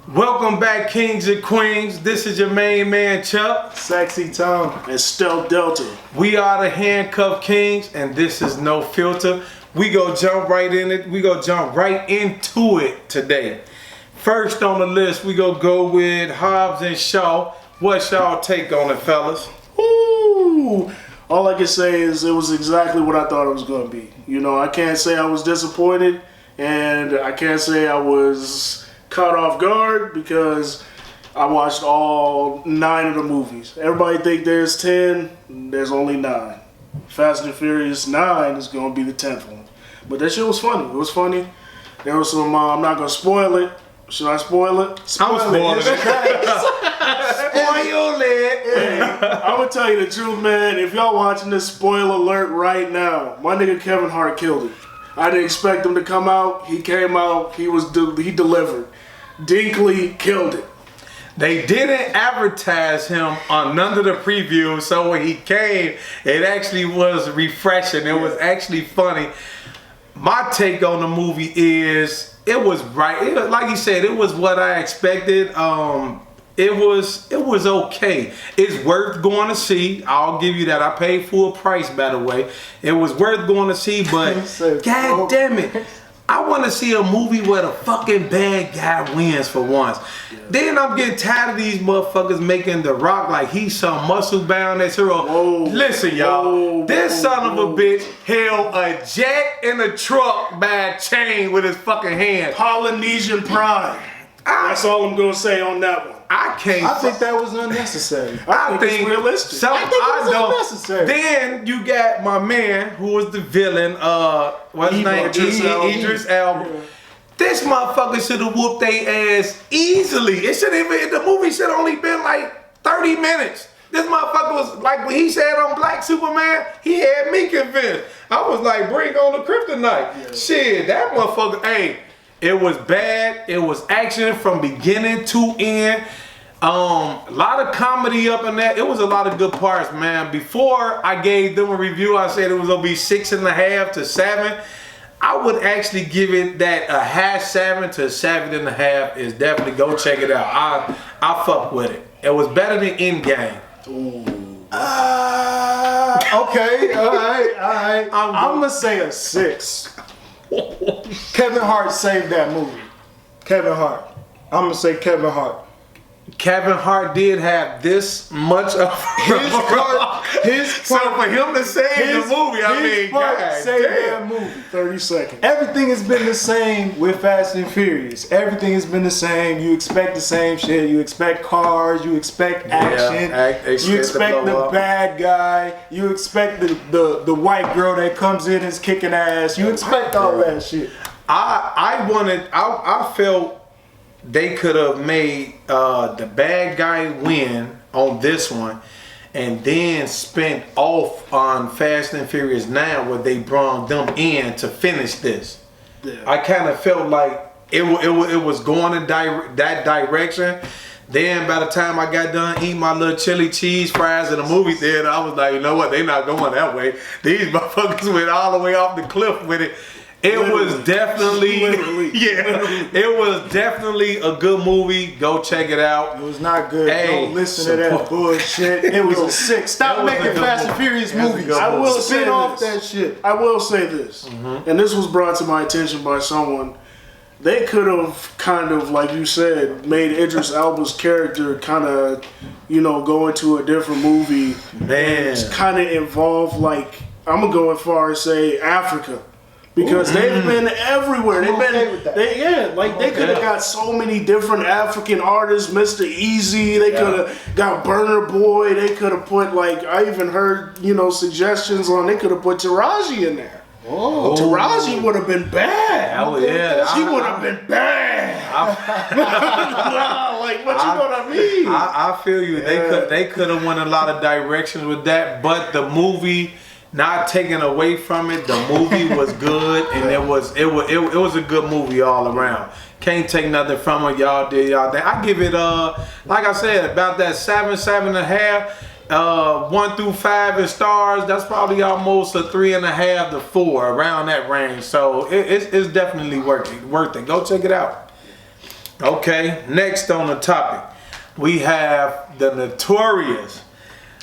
Welcome back, kings and queens. This is your main man, Chuck. Sexy Tom. And Stealth Delta. We are the Handcuffed Kingz, and this is No Filter. We go jump right in it. We go jump right into it today. First on the list, we go with Hobbs and Shaw. What's y'all take on it, fellas? Ooh. All I can say is it was exactly what I thought it was going to be. You know, I can't say I was disappointed, and I can't say I was caught off guard because I watched all 9 of the movies. Everybody think there's 10, there's only 9. Fast and Furious 9 is going to be the 10th one. But that shit was funny. It was funny. There was some, I'm not going to spoil it. Should I spoil it? I'm spoiling it. Spoil it. Hey, I'm going to tell you the truth, man. If y'all watching this, spoiler alert right now. My nigga Kevin Hart killed it. I didn't expect him to come out. He came out. He delivered. Dinkley killed it. They didn't advertise him on none of the previews, so when he came, it actually was refreshing. It was actually funny. My take on the movie is it was right. It was, like you said, it was what I expected. It was okay. It's worth going to see. I'll give you that. I paid full price, by the way. It was worth going to see, but god damn it. I want to see a movie where the fucking bad guy wins for once. Yeah. Then I'm getting tired of these motherfuckers making The Rock like he's some muscle bound ass hero. Whoa. Listen, y'all, this son of a bitch held a jet in a truck by a chain with his fucking hand. Polynesian pride. That's all I'm gonna say on that one. I think that was unnecessary. I think it's realistic. I think it was unnecessary. Then you got my man who was the villain. What's his name? Idris Elba. Yeah. This motherfucker should have whooped their ass easily. It should even. The movie should have only been like 30 minutes. This motherfucker was like when he said on Black Superman, he had me convinced. I was like, bring on the kryptonite. Yeah. Shit, that motherfucker. Hey. It was bad. It was action from beginning to end. A lot of comedy up in that. It was a lot of good parts, man. Before I gave them a review, I said it was gonna be 6.5 to 7. I would actually give it that a high 7 to 7.5 is definitely go check it out. I fuck with it. It was better than Endgame. Ooh. Okay, all right. I'm gonna say a 6. Kevin Hart saved that movie. Kevin Hart. I'm gonna say Kevin Hart. Kevin Hart did have this much of his so for him to save the movie, I mean, God saved that movie. 30 seconds. Everything has been the same with Fast and Furious. Everything has been the same. You expect the same shit. You expect cars. You expect action. You expect the bad guy. You expect the white girl that comes in and is kicking ass. You expect all that shit. I felt they could have made the bad guy win on this one and then spent off on Fast and Furious 9 where they brought them in to finish this. Yeah. I kind of felt like it was going in that direction. Then by the time I got done eating my little chili cheese fries in the movie theater, I was like, you know what? They not going that way. These motherfuckers went all the way off the cliff with it. It was definitely, it was definitely a good movie. Go check it out. It was not good. Hey, don't listen to that bullshit. It was a 6. Stop making Fast and Furious movies. I will spin off that shit. I will say this, and this was brought to my attention by someone. They could have kind of, like you said, made Idris Elba's character kind of, go into a different movie. Man, kind of involve like I'm gonna go as far as say Africa. Because they've been everywhere. They could have got so many different African artists, Mr. Easy, they could have got Burner Boy, they could have put I even heard, suggestions on they could have put Taraji in there. Oh. Taraji would have been bad. Oh yeah. She would have been bad. What you know what I mean? I feel you. Yeah. They could have went a lot of directions with that, but the movie, not taking away from it, the movie was good, and it was a good movie all around. Can't take nothing from it. Y'all did y'all thing. I give it like I said, about that 7.5. 1 through 5 in stars. That's probably almost a 3.5 to 4 around that range. So it's definitely worth it. Go check it out. Okay, next on the topic, we have the notorious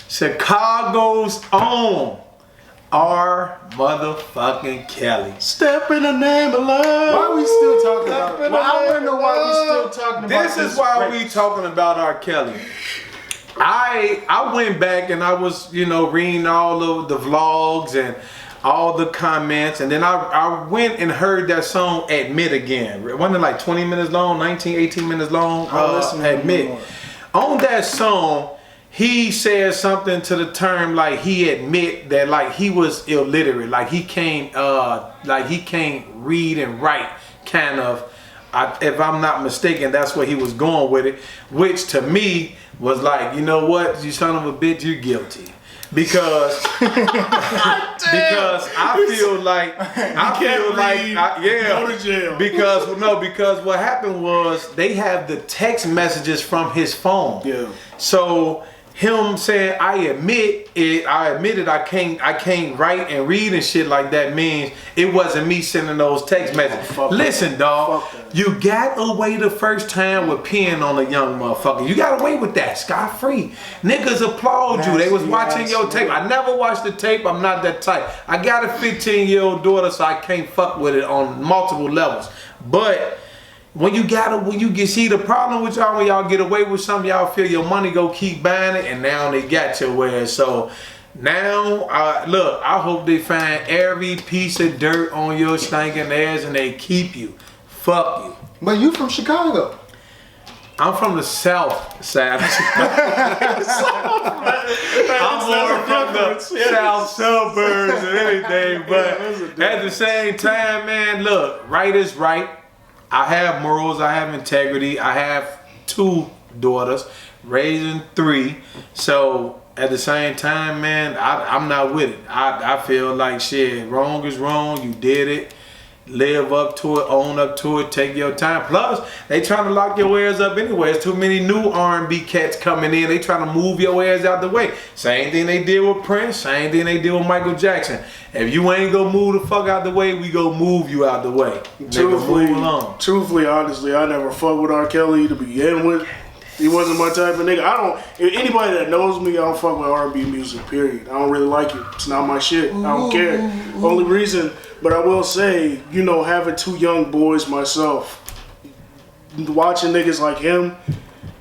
Chicago's own R. motherfucking Kelly. Step in the name of love. Why are we still talking about it? Well, I want to know why we still talking about this. This is why we talking about R. Kelly. I went back and I was, reading all of the vlogs and all the comments, and then I went and heard that song Admit again. Wasn't it like 20 minutes long, 18 minutes long? Admit. On that song, he said something to the term like he admit that like he was illiterate, like he can't read and write, kind of. If I'm not mistaken, that's where he was going with it, which to me was like, you know what, you son of a bitch, you're guilty. Because I feel like go to jail. Because what happened was they have the text messages from his phone. Yeah. So him saying I admitted I can't write and read and shit like that means it wasn't me sending those text messages. Listen, dog, you got away the first time with peeing on a young motherfucker. You got away with that scot free. Niggas applaud you. They was watching your tape. I never watched the tape. I'm not that type. I got a 15-year-old daughter, so I can't fuck with it on multiple levels. But when you see the problem with y'all, when y'all get away with something, y'all feel your money go keep buying it, and now they got your ass. So now, look, I hope they find every piece of dirt on your stinking ass and they keep you. Fuck you. But you from Chicago. I'm from the south side of Chicago. I'm more from the south suburbs and anything, but at the same time, man, look, right is right. I have morals, I have integrity, I have 2 daughters, raising 3. So at the same time, man, I'm not with it. I feel like shit, wrong is wrong, you did it. Live up to it, own up to it, take your time. Plus, they trying to lock your ass up anyway. There's too many new R&B cats coming in. They trying to move your ass out the way. Same thing they did with Prince, same thing they did with Michael Jackson. If you ain't gonna move the fuck out the way, we go move you out the way. Truthfully, honestly, I never fucked with R. Kelly to begin with. He wasn't my type of nigga. If anybody that knows me, I don't fuck with R&B music, period. I don't really like it. It's not my shit. I don't care. Only reason, but I will say, having 2 young boys myself, watching niggas like him,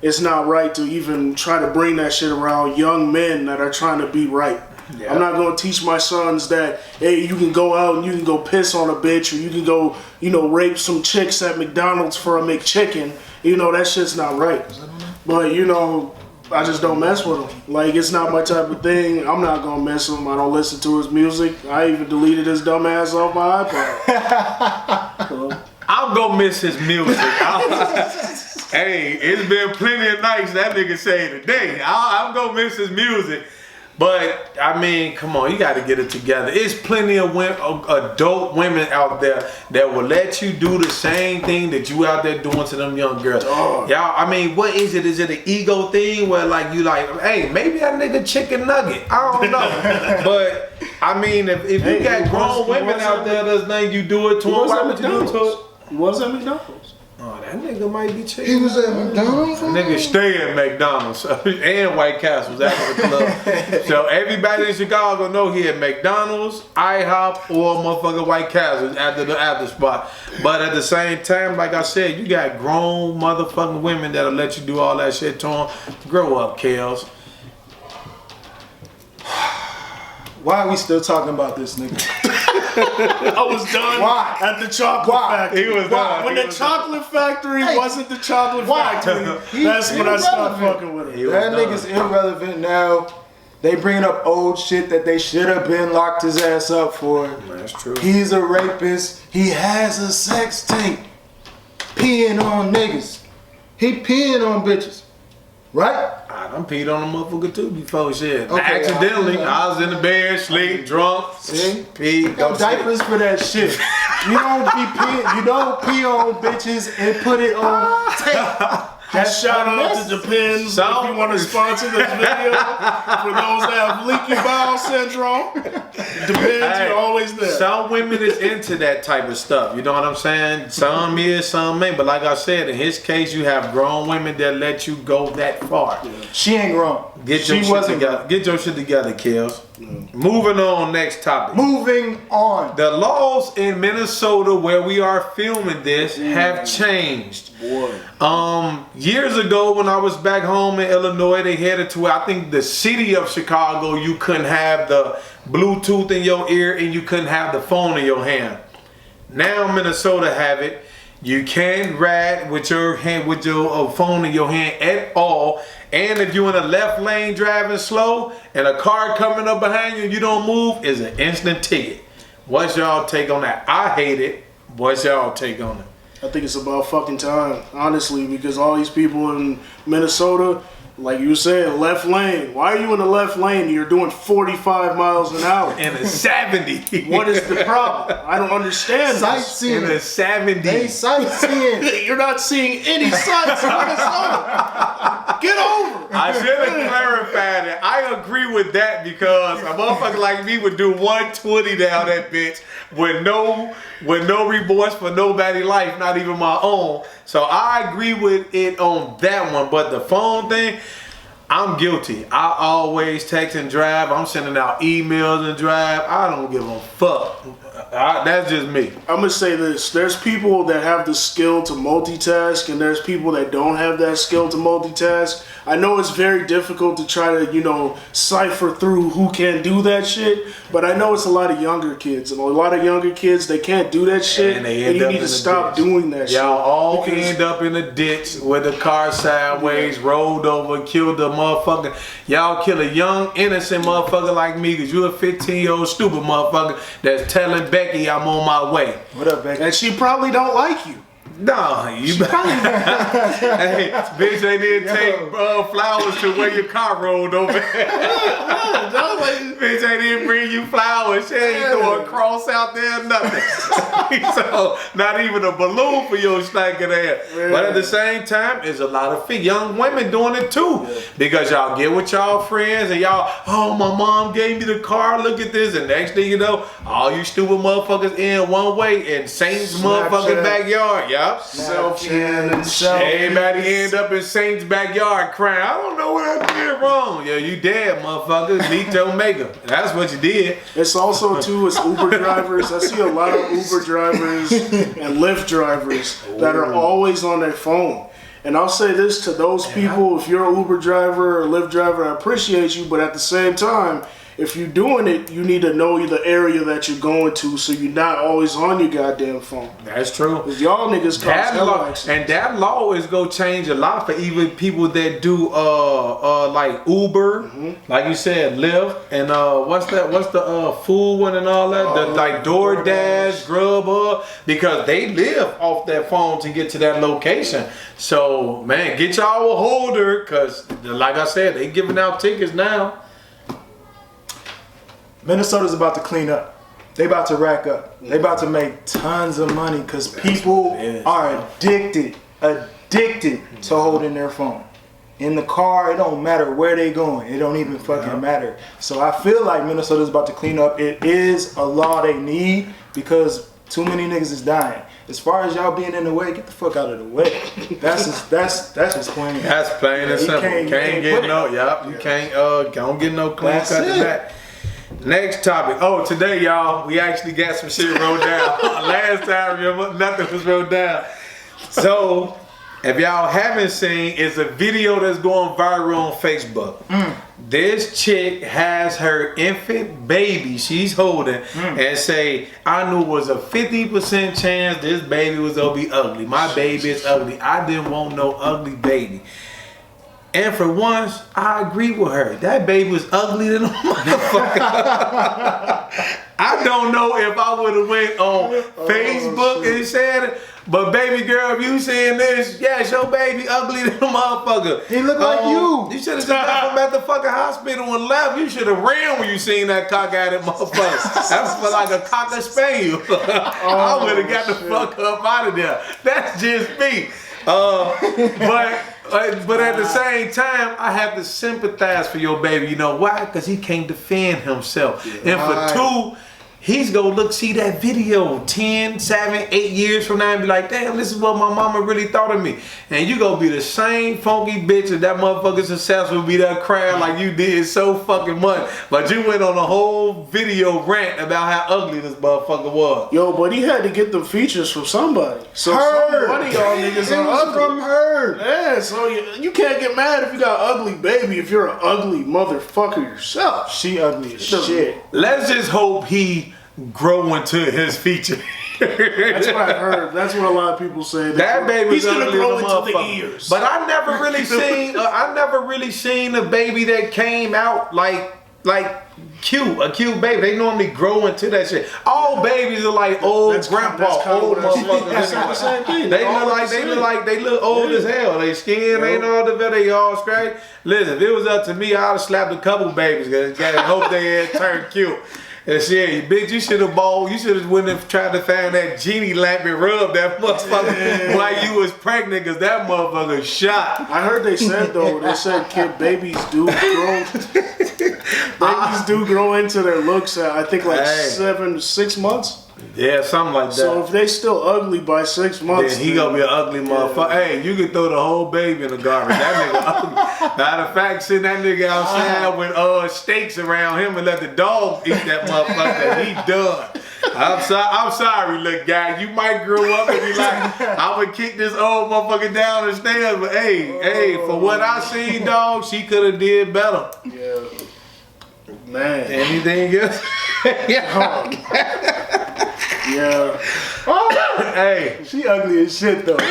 it's not right to even try to bring that shit around young men that are trying to be right. Yeah. I'm not going to teach my sons that, hey, you can go out and you can go piss on a bitch, or you can go, rape some chicks at McDonald's for a McChicken. That shit's not right. But, I just don't mess with him. Like, it's not my type of thing. I'm not going to mess with him. I don't listen to his music. I even deleted his dumb ass off my iPod. So. I'm going to miss his music. Hey, it's been plenty of nights that nigga say today. I'm going to miss his music. But, I mean, come on, you got to get it together. It's plenty of adult women out there that will let you do the same thing that you out there doing to them young girls. Y'all, I mean, what is it? Is it an ego thing where, like, you like, hey, maybe that nigga chicken nugget? I don't know. But, I mean, if you got grown women out there that's letting you do it to them, why would you do it to it? He was at McDonald's. Oh, that nigga might be chicken. He was at McDonald's? That nigga stay at McDonald's and White Castle's after the club. So everybody in Chicago know he at McDonald's, IHOP, or motherfucking White Castle's after the after spot. But at the same time, like I said, you got grown motherfucking women that'll let you do all that shit to them. Grow up, Kels. Why are we still talking about this nigga? I was done at the chocolate factory. He was done. When the chocolate factory wasn't the chocolate factory, that's when I stopped fucking with him. That nigga's irrelevant now. They bringing up old shit that they should have been locked his ass up for. That's true. He's a rapist. He has a sex tape. Peeing on niggas. He peeing on bitches. Right? I done peed on a motherfucker too before shit. Okay, Accidentally, I was in the bed, sleep, drunk, peed. No diapers for that shit. You don't pee on bitches and put it on tape. Shout out to Depends if you want to sponsor this video. For those that have leaky bowel syndrome, Depends, you're always there. Some women is into that type of stuff. You know what I'm saying? Some is, some ain't. But like I said, in his case, you have grown women that let you go that far. Yeah. She ain't grown. Get your shit together. Get your shit together, Kels. Moving on, next topic. Moving on. The laws in Minnesota where we are filming this have changed. Boy. Years ago when I was back home in Illinois, they headed to, I think, the city of Chicago. You couldn't have the Bluetooth in your ear and you couldn't have the phone in your hand. Now Minnesota have it. You can't ride with your phone in your hand at all. And if you're in a left lane driving slow and a car coming up behind you and you don't move, it's an instant ticket. What's y'all take on that? I hate it. What's y'all take on it? I think it's about fucking time, honestly, because all these people in Minnesota, like you said, left lane. Why are you in the left lane? You're doing 45 miles an hour. In a 70. What is the problem? I don't understand. Sightseeing. In a 70. They sightseeing. You're not seeing any sights in Minnesota. Get over it. I should have clarified it. I agree with that because a motherfucker like me would do 120 down that bitch with no remorse for nobody's life, not even my own. So I agree with it on that one. But the phone thing, I'm guilty. I always text and drive. I'm sending out emails and drive. I don't give a fuck. That's just me. I'm going to say this. There's people that have the skill to multitask, and there's people that don't have that skill to multitask. I know it's very difficult to try to, cipher through who can do that shit, but I know it's a lot of younger kids, and a lot of younger kids, they can't do that shit, and you need to stop doing that shit. Y'all all end up in a ditch with the car sideways, rolled over, killed a motherfucker. Y'all kill a young, innocent motherfucker like me because you're a 15-year-old stupid motherfucker that's telling Becky I'm on my way. What up, Becky? And she probably don't like you. No, you hey, bitch, they didn't take flowers to where your car rolled over. Bitch, they didn't bring you flowers. She ain't throw a cross out there, nothing. So, not even a balloon for your stinking ass. Yeah. But at the same time, there's a lot of young women doing it too. Yeah. Because y'all get with y'all friends and y'all, oh, my mom gave me the car, look at this. And next thing you know, all you stupid motherfuckers in one way in Saint's motherfucking backyard, y'all. Everybody end up in Saint's backyard crying. I don't know what I did wrong. Yeah, you dead, motherfucker. Meet your maker. That's what you did. It's also too, it's Uber drivers. I see a lot of Uber drivers and Lyft drivers that are always on their phone. And I'll say this to those people: if you're an Uber driver or Lyft driver, I appreciate you, but at the same time, if you're doing it, you need to know the area that you're going to, so you're not always on your goddamn phone. That's true. Because y'all niggas cause hell accidents. And that law is gonna change a lot for even people that do like Uber, like you said, Lyft, and what's the food one and all that, the like DoorDash, Grubhub, because they live off that phone to get to that location. So man, get y'all a holder, cause like I said, they giving out tickets now. Minnesota's about to clean up. They about to rack up. They about to make tons of money because people are addicted to holding their phone. In the car, it don't matter where they going. It don't even fucking matter. So I feel like Minnesota's about to clean up. It is a law they need because too many niggas is dying. As far as y'all being in the way, get the fuck out of the way. That's just plain. That's plain and simple. You can't get no. You can't don't get no clean cut to that. Next topic. Oh, today, y'all, we actually got some shit wrote down. Last time, remember, nothing was wrote down. So, if y'all haven't seen, it's a video that's going viral on Facebook. This chick has her infant baby she's holding and say, I knew it was a 50% chance this baby was going to be ugly. My baby is ugly. I didn't want no ugly baby. And for once, I agree with her. That baby was ugly than a motherfucker. I don't know if I would have went on Facebook and said it, but baby girl, if you saying this, yes, your baby ugly than a motherfucker. He look like you. You should have just got him at the fucking hospital and left. You should have ran when you seen that cock-eyed motherfucker. That was like a cocker spaniel. I would have got the fuck up out of there. That's just me. But But at the same time, I have to sympathize for your baby. You know why? Because he can't defend himself. And for two, he's gonna see that video 10, 7, 8 years from now and be like, damn, this is what my mama really thought of me. And you gonna be the same funky bitch and that motherfucker successful be there crying like you did so fucking much. But you went on a whole video rant about how ugly this motherfucker was. Yo, but he had to get the features from somebody. So somebody y'all niggas are ugly. From her. Yeah, so you can't get mad if you got an ugly baby if you're an ugly motherfucker yourself. She ugly as shit. Let's just hope he grow into his feature. That's what I heard. That's what a lot of people say. That baby was gonna ugly grow as a into the motherfucker. ears. But I never really seen a baby that came out like cute, a cute baby. They normally grow into that shit. All babies are like old grandpa, old motherfuckers. They look old as hell. They skin ain't all developed. They all straight. Listen, if it was up to me, I'd have slapped a couple babies because I hope they had turned cute. And shit, bitch, you should have balled. You should have went and tried to find that genie lamp and rub that motherfucker while you was pregnant, because that motherfucker shot. I heard they said though, babies do grow into their looks at I think like 6 months. Yeah, something like that. So if they still ugly by 6 months, then he gonna be an ugly motherfucker. Hey, you can throw the whole baby in the garbage. That nigga ugly. Matter of fact, send that nigga outside with steaks around him and let the dog eat that motherfucker. He done. I'm sorry, little guy. You might grow up and be like, I'm gonna kick this old motherfucker down the stairs. But hey, for what I seen, dog, she could have did better. Yeah. Man. Anything else? Yeah. Hey, she ugly as shit though. Put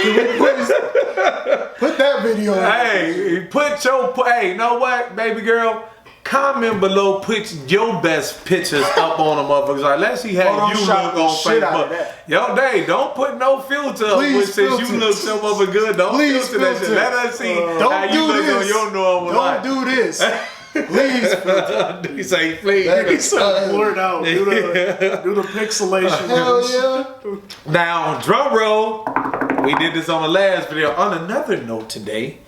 that video on. Hey, hey, you know what, baby girl? Comment below, put your best pictures up on the motherfuckers. Like, let's see how you look on Facebook. Yo, don't put no filter up with since you look so motherfucker good. Don't filter that shit. Let us see how you look on your normal life. Don't do this. Please, he say, please. He's so blurred out. Do the pixelation. Hell yeah. Now, drum roll. We did this on the last video. On another note today,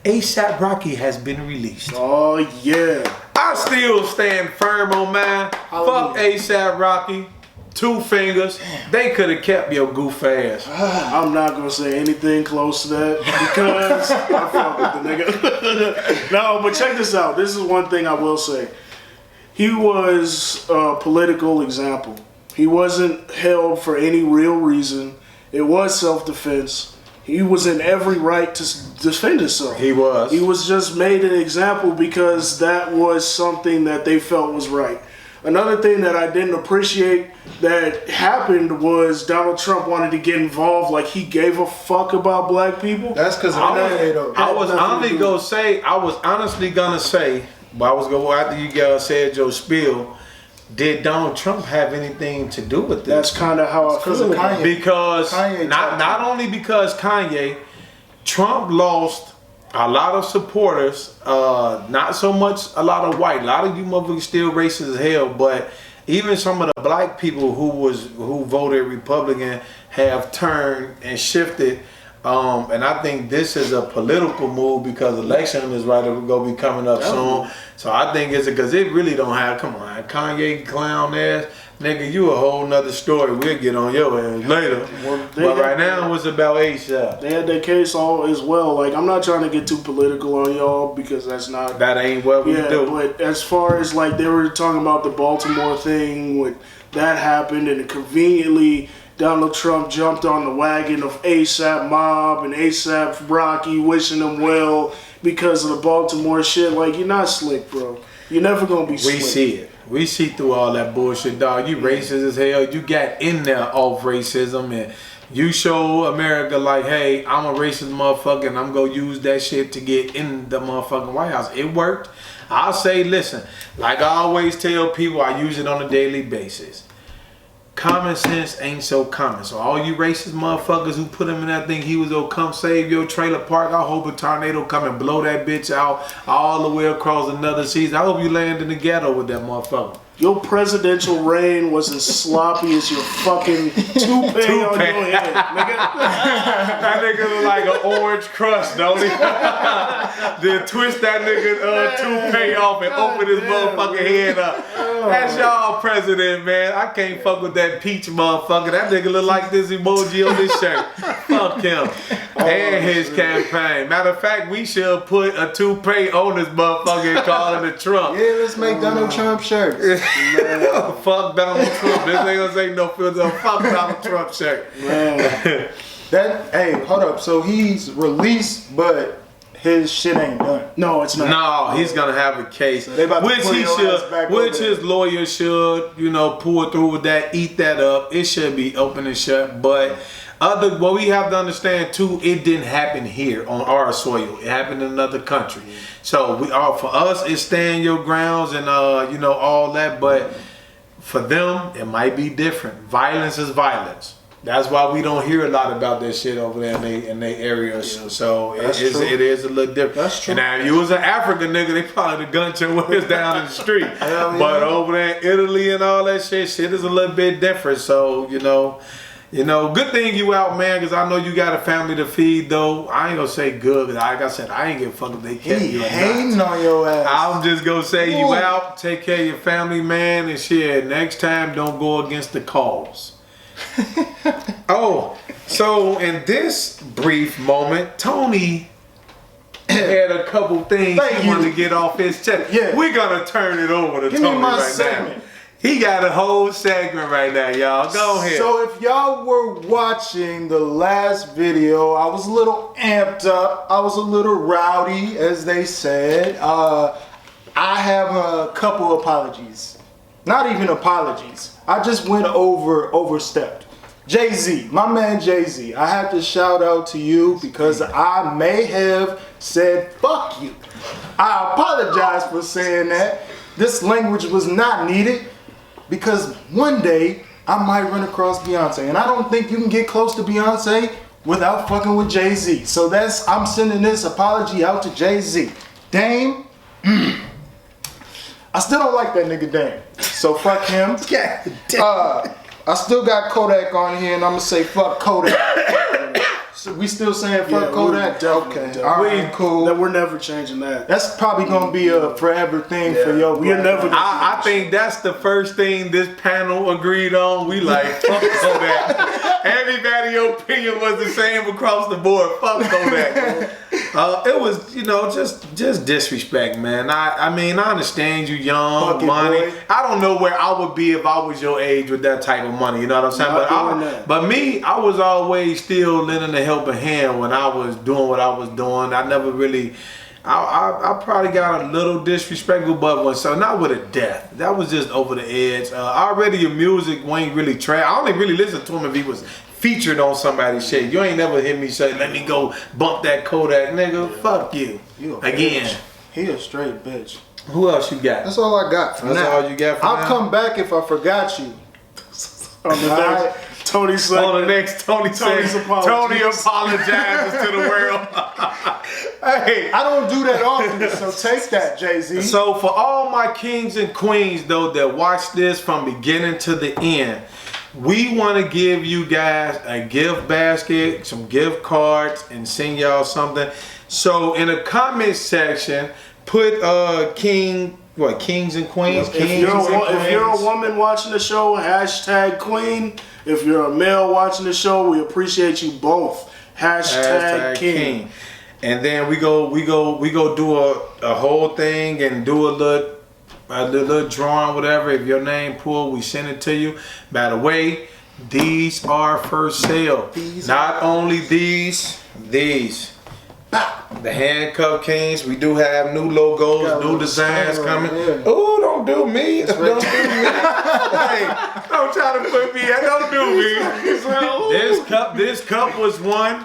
ASAP Rocky has been released. Oh, yeah. I still stand firm on mine. Fuck ASAP Rocky. 2 fingers. They could have kept your goof ass. I'm not going to say anything close to that because I fuck with the nigga. No, but check this out. This is one thing I will say. He was a political example. He wasn't held for any real reason. It was self-defense. He was in every right to defend himself. He was. He was just made an example because that was something that they felt was right. Another thing that I didn't appreciate that happened was Donald Trump wanted to get involved, like he gave a fuck about black people. That's because I was honestly gonna say, but I was gonna after you guys said your spiel. Did Donald Trump have anything to do with this? That's kind of how I feel Kanye. Because Kanye not only because Kanye, Trump lost a lot of supporters, not so much a lot of white. A lot of you motherfuckers still racist as hell, but even some of the black people who voted Republican have turned and shifted. And I think this is a political move because election is right going to be coming up soon. So I think it's because it really don't have, come on, Kanye clown ass. Nigga, you a whole nother story. We'll get on your ass later. But right now, it's about ASAP. They had their case all as well. Like, I'm not trying to get too political on y'all because that ain't what we do. But as far as like they were talking about the Baltimore thing, when that happened, and conveniently Donald Trump jumped on the wagon of ASAP Mob and ASAP Rocky, wishing them well because of the Baltimore shit. Like, you're not slick, bro. You're never gonna be slick. We see it. We see through all that bullshit, dog. You racist as hell. You got in there off racism, and you show America like, hey, I'm a racist motherfucker, and I'm gonna use that shit to get in the motherfucking White House. It worked. I'll say, listen, like I always tell people, I use it on a daily basis. Common sense ain't so common. So all you racist motherfuckers who put him in that thing, he was gonna come save your trailer park. I hope a tornado come and blow that bitch out all the way across another season. I hope you land in the ghetto with that motherfucker. Your presidential reign was as sloppy as your fucking toupee on your head, nigga. That nigga look like an orange crust, don't he? Then twist that nigga toupee off and open his motherfucking head up. That's y'all president, man. I can't fuck with that peach motherfucker. That nigga look like this emoji on this shirt. Fuck him. And his campaign. Matter of fact, we should put a toupee on this motherfucker and call it a Trump. Yeah, let's make Donald Trump shirts. Fuck Donald Trump. This ain't gonna say no filter. Fuck Donald Trump shirt. Man. Hey, hold up. So he's released, but his shit ain't done. No, it's not. No, he's gonna have a case, so which he should, which his lawyer should, pull through with that, eat that up. It should be open and shut. But what we have to understand too, it didn't happen here on our soil. It happened in another country. So for us, it's stand your grounds and all that. But for them, it might be different. Violence is violence. That's why we don't hear a lot about that shit over there in their areas. Yeah. So it is a little different. That's true. And now if you was an African nigga, they probably gun your ass down in the street. But over there in Italy and all that shit is a little bit different. So good thing you out, man, because I know you got a family to feed, though. I ain't gonna say good, because like I said, I ain't give a fuck if they kept you or not. Hating on your ass. I'm just gonna say you out, take care of your family, man, and shit. Next time, don't go against the cause. So in this brief moment, Tony had a couple things he wanted to get off his chest. Yeah. We're gonna turn it over to Tony right now. He got a whole segment right now, y'all. Go ahead. So if y'all were watching the last video, I was a little amped up. I was a little rowdy, as they said. I have a couple apologies. Not even apologies. I just went overstepped. Jay-Z, my man Jay-Z, I have to shout out to you because I may have said fuck you. I apologize for saying that. This language was not needed because one day I might run across Beyonce, and I don't think you can get close to Beyonce without fucking with Jay-Z. So I'm sending this apology out to Jay-Z. Dame, I still don't like that nigga Dame, so fuck him. I still got Kodak on here, and I'm gonna say fuck Kodak. So we still saying fuck Kodak? Okay, all right, cool. We're never changing that. That's probably gonna be a forever thing for your. We're never. I think that's the first thing this panel agreed on. We like fuck Kodak. Everybody's opinion was the same across the board. Fuck Kodak. It was, just disrespect, man. I mean, I understand you young, money. I don't know where I would be if I was your age with that type of money. You know what I'm saying? But me, I was always still lending a helping hand when I was doing what I was doing. I never really. I probably got a little disrespectful, but not with a death. That was just over the edge. Already your music ain't really trash. I only really listen to him if he was featured on somebody's shit. You ain't never hear me say, let me go bump that Kodak, nigga. Fuck you. Again. Bitch. He a straight bitch. Who else you got? That's all I got for now. That's all you got for now? I'll come back if I forgot you. Tony said. On the next Tony apologizes to the world. Hey, I don't do that often, so take that, Jay-Z. So for all my kings and queens, though, that watch this from beginning to the end, we want to give you guys a gift basket, some gift cards, and send y'all something. So in the comment section, put kings and queens. If you're a woman watching the show, #queen. If you're a male watching the show, we appreciate you both. #king. And then we go do a whole thing and do a little drawing, whatever. If your name pulled, we send it to you. By the way, these are for sale. Not only these. The Handcuffed Kingz. We do have new logos, new designs coming. Oh, don't do me. Don't do me. Hey, don't try to put me in. Don't do me. This cup was one.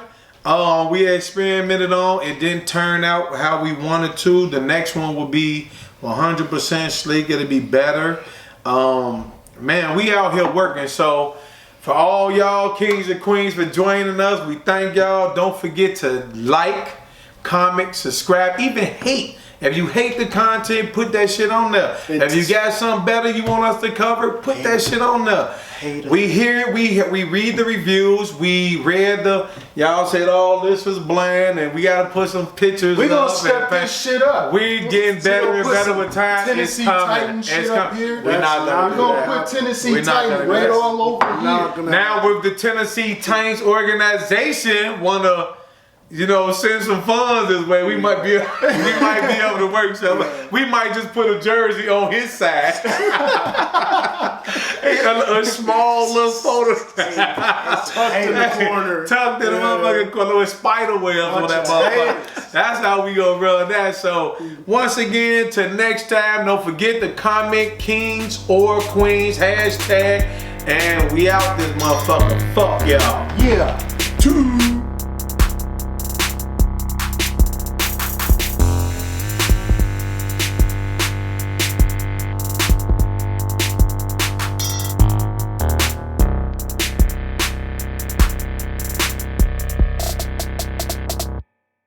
We experimented on. It didn't turn out how we wanted to. The next one will be 100% sleek. It'll be better. Man, we out here working. So for all y'all kings and queens for joining us, we thank y'all. Don't forget to like, comment, subscribe, even hate. If you hate the content, put that shit on there. If you got something better you want us to cover, put that shit on there. We hear, we read the reviews. We read y'all said all this was bland, and we gotta put some pictures. We gonna step this shit up. We getting better and better with time. Tennessee Titans shit up here. We're not gonna put Tennessee Titans right all over here. Now with the Tennessee Titans organization wanna, you know, send some funds this way. We might be able to work something. We might just put a jersey on his side. a small little photo. Tucked in the corner. Tucked in the motherfucking corner with spider webs on that motherfucker. That's how we gonna run that. So once again, till next time, don't forget to comment Kings or Queens hashtag, and we out this motherfucker. Fuck y'all. Yeah.